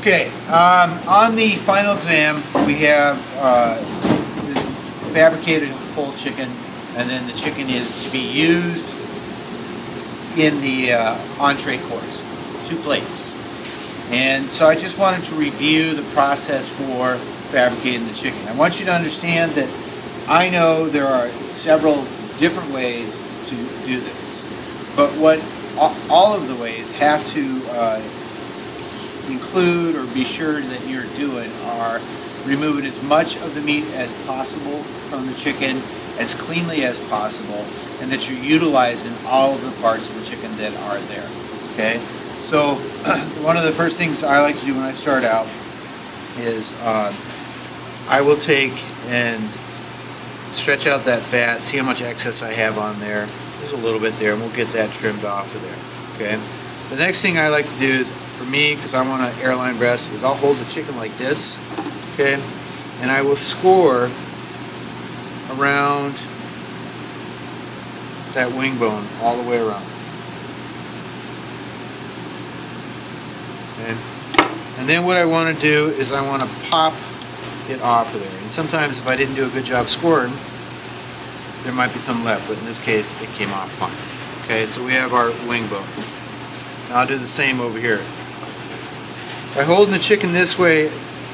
Okay, on the final exam we have fabricated whole chicken, and then the chicken is to be used in the entree course, 2 plates. And so I just wanted to review the process for fabricating the chicken. I want you to understand that I know there are several different ways to do this, but what all of the ways have to include or be sure that you're doing are removing as much of the meat as possible from the chicken as cleanly as possible, and that you're utilizing all of the parts of the chicken that are there. Okay, so one of the first things I like to do when I start out is I will take and stretch out that fat, see how much excess I have on there. There's a little bit there, and we'll get that trimmed off of there. Okay, the next thing I like to do is, for me, because I want an airline breast, is I'll hold the chicken like this, okay, and I will score around that wing bone all the way around. Okay. And then what I want to do is I want to pop it off of there. And sometimes if I didn't do a good job scoring, there might be some left, but in this case it came off fine. Okay, so we have our wing bone. Now I'll do the same over here. By holding the chicken this way,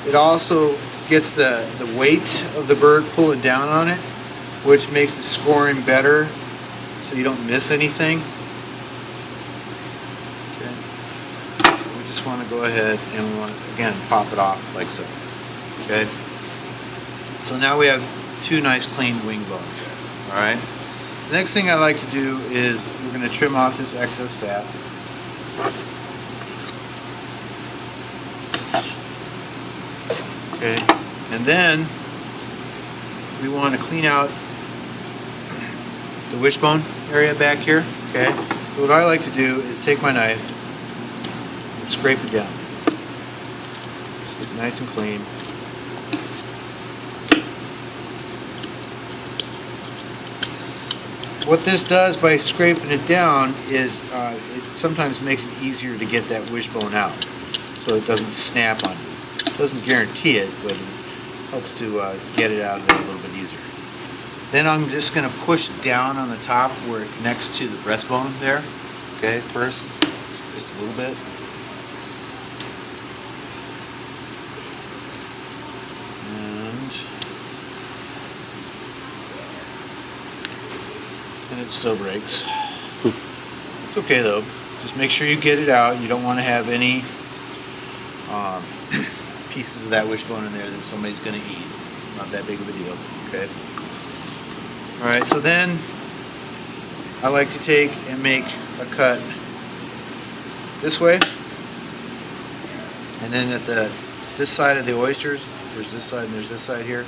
it also gets the weight of the bird pulling down on it, which makes the scoring better so you don't miss anything. Okay. We just want to go ahead and we want to, again, pop it off like so. Okay. So now we have 2 nice clean wing bones here. Alright. The next thing I like to do is we're going to trim off this excess fat. Okay, and then we want to clean out the wishbone area back here. Okay, so what I like to do is take my knife and scrape it down. Just get it nice and clean. What this does by scraping it down is it sometimes makes it easier to get that wishbone out, so it doesn't snap on you. Doesn't guarantee it, but it helps to get it out of there a little bit easier. Then I'm just going to push down on the top where it connects to the breastbone there. Okay, first, just a little bit. And it still breaks. It's okay though. Just make sure you get it out. You don't want to have any pieces of that wishbone in there that somebody's going to eat. It's not that big of a deal. Okay. Alright, so then I like to take and make a cut this way, and then at this side of the oysters, there's this side and there's this side here,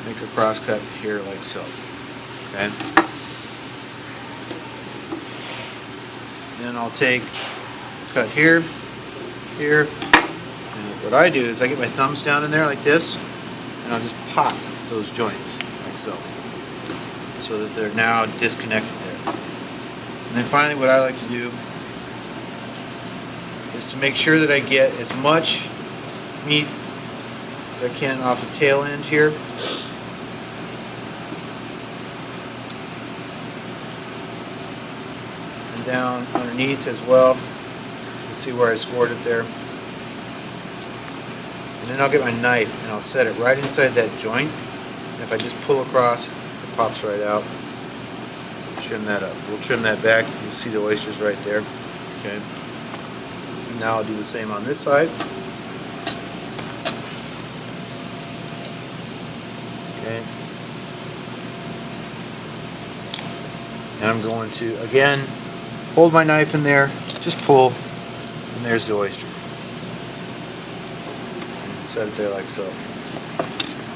make a cross cut here like so. Okay. Then I'll take cut here, here, and what I do is I get my thumbs down in there like this, and I'll just pop those joints like so, so that they're now disconnected there. And then finally what I like to do is to make sure that I get as much meat as I can off the tail end here. And down underneath as well. You can see where I scored it there. And then I'll get my knife and I'll set it right inside that joint. And if I just pull across, it pops right out. Trim that up. We'll trim that back. You'll see the oysters right there. Okay. And now I'll do the same on this side. Okay. And I'm going to, again, hold my knife in there, just pull, and there's the oyster. And set it there like so.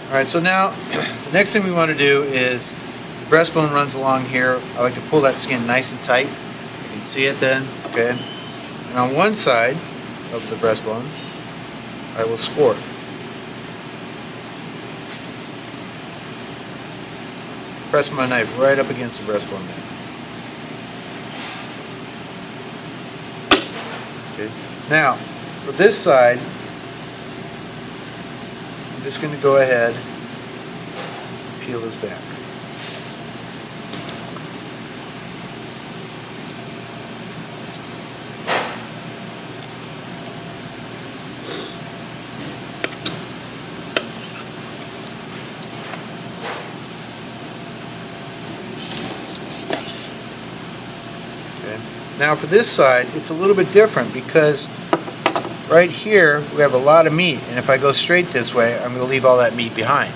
Alright, so now the next thing we want to do is the breastbone runs along here. I like to pull that skin nice and tight. You can see it then, okay? And on one side of the breastbone, I will score. Press my knife right up against the breastbone there. Okay. Now, for this side, I'm just going to go ahead and peel this back. Now for this side, it's a little bit different because right here we have a lot of meat, and if I go straight this way, I'm going to leave all that meat behind.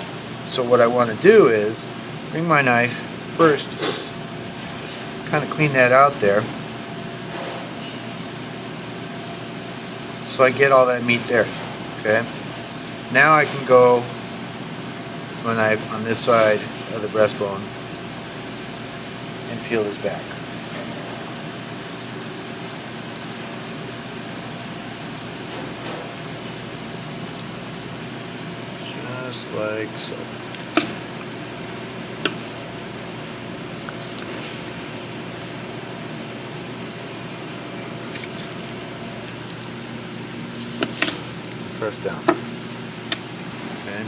So what I want to do is bring my knife first, just kind of clean that out there, so I get all that meat there. Okay. Now I can go with my knife on this side of the breastbone and peel this back. Just like so. Press down. Okay.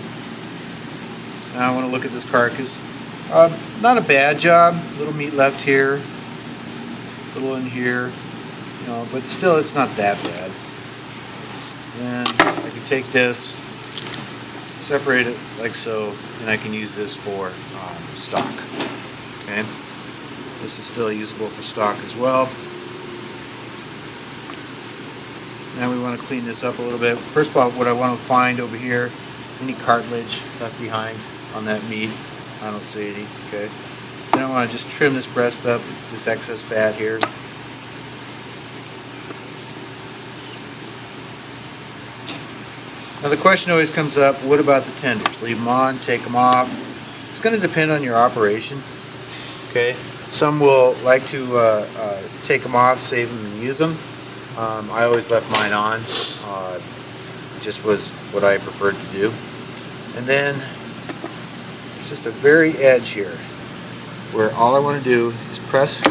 Now I want to look at this carcass. Not a bad job. A little meat left here, a little in here, you know, but still it's not that bad. Then I can take this, separate it like so, and I can use this for stock. Okay, this is still usable for stock as well. Now we want to clean this up a little bit. First of all, what I want to find over here, any cartilage left behind on that meat. I don't see any. Okay. Then I want to just trim this breast up, this excess fat here. Now the question always comes up, what about the tenders? Leave them on, take them off. It's going to depend on your operation. Okay, some will like to take them off, save them, and use them. I always left mine on. It just was what I preferred to do. And then there's just a very edge here where all I want to do is press,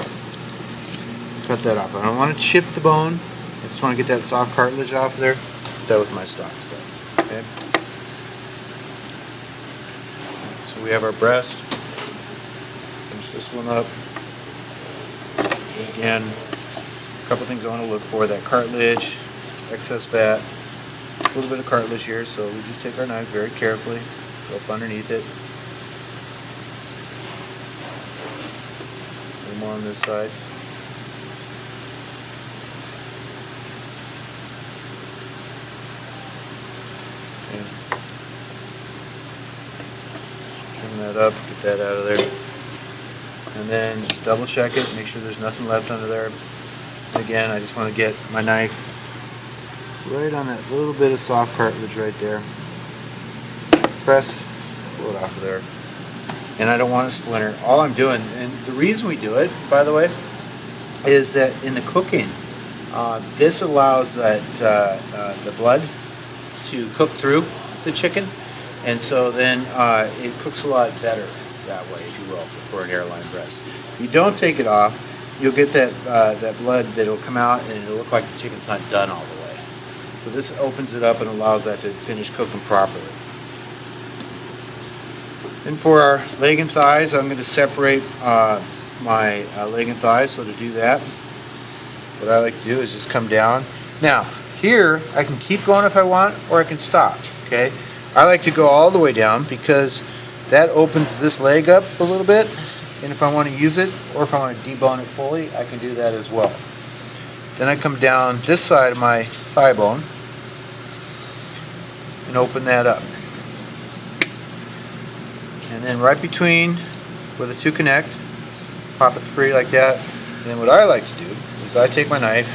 cut that off. I don't want to chip the bone. I just want to get that soft cartilage off of there. Do that with my stock stuff. Okay. So we have our breast. Finish this one up. Again, a couple things I want to look for: that cartilage, excess fat, a little bit of cartilage here. So we just take our knife very carefully, go up underneath it. A little more on this side. Trim that up, get that out of there, and then just double check it, make sure there's nothing left under there. And again, I just want to get my knife right on that little bit of soft cartilage right there. Press, pull it off of there, and I don't want to splinter. All I'm doing, and the reason we do it, by the way, is that in the cooking, this allows that the blood to cook through the chicken, and so then it cooks a lot better that way, if you will, for an airline breast. If you don't take it off, you'll get that that blood that'll come out, and it'll look like the chicken's not done all the way. So this opens it up and allows that to finish cooking properly. And for our leg and thighs, I'm going to separate my leg and thighs. So to do that, what I like to do is just come down. Now, here, I can keep going if I want, or I can stop, okay? I like to go all the way down because that opens this leg up a little bit, and if I want to use it, or if I want to debone it fully, I can do that as well. Then I come down this side of my thigh bone and open that up. And then right between where the two connect, pop it free like that. And then what I like to do is I take my knife,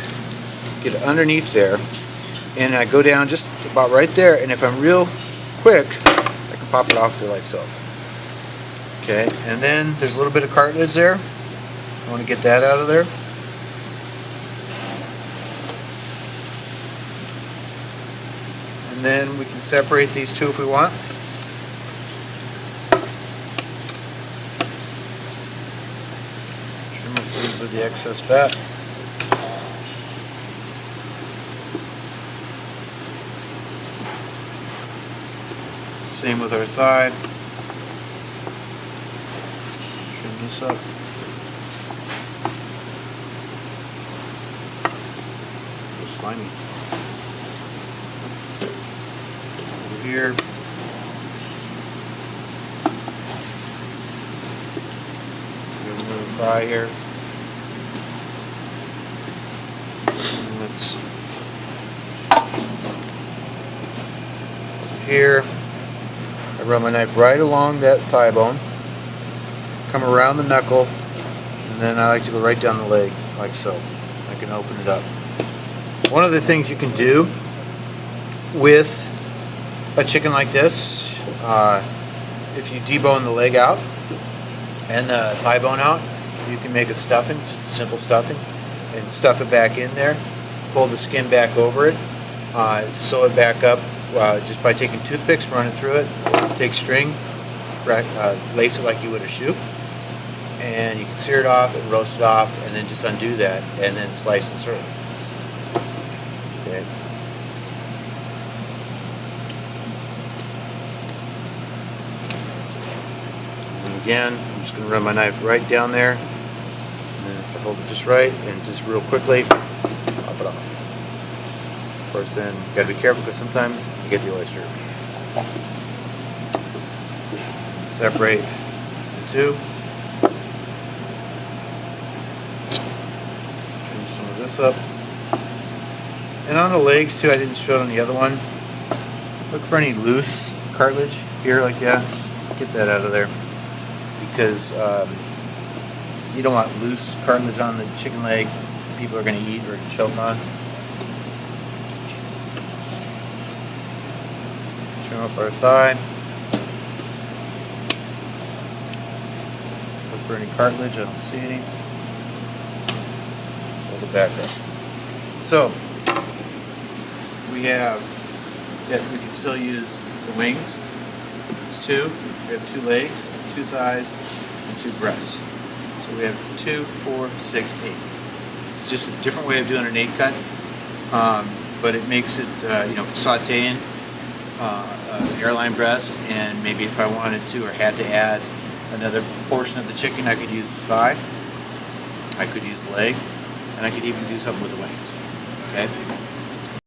get it underneath there, and I go down just about right there, and if I'm real quick, I can pop it off there like so. Okay, and then there's a little bit of cartilage there. I want to get that out of there. And then we can separate these two if we want. Trim up a little bit of the excess fat. Same with our thigh. Trim this up. So slimy. Over here. Another thigh here. And let's here. I run my knife right along that thigh bone, come around the knuckle, and then I like to go right down the leg, like so. I can open it up. One of the things you can do with a chicken like this, if you debone the leg out and the thigh bone out, you can make a stuffing, just a simple stuffing, and stuff it back in there, pull the skin back over it, sew it back up just by taking toothpicks, run it through it, take string, lace it like you would a shoe, and you can sear it off and roast it off, and then just undo that, and then slice and serve. Okay. And again, I'm just going to run my knife right down there, and then if I hold it just right, and just real quickly, pop it off. Of course, then you got to be careful because sometimes you get the oyster. Separate the two. Trim some of this up. And on the legs too, I didn't show it on the other one. Look for any loose cartilage here like that. Get that out of there. Because you don't want loose cartilage on the chicken leg people are going to eat or choke on. Trim up our thigh. Look for any cartilage. I don't see any. Hold it back up. So we have, we can still use the wings. It's two. We have 2 legs, 2 thighs, and 2 breasts. So we have 2, 4, 6, 8. It's just a different way of doing an 8 cut, but it makes it, sauteing airline breast, and maybe if I wanted to or had to add another portion of the chicken, I could use the thigh, I could use the leg, and I could even do something with the wings. Okay.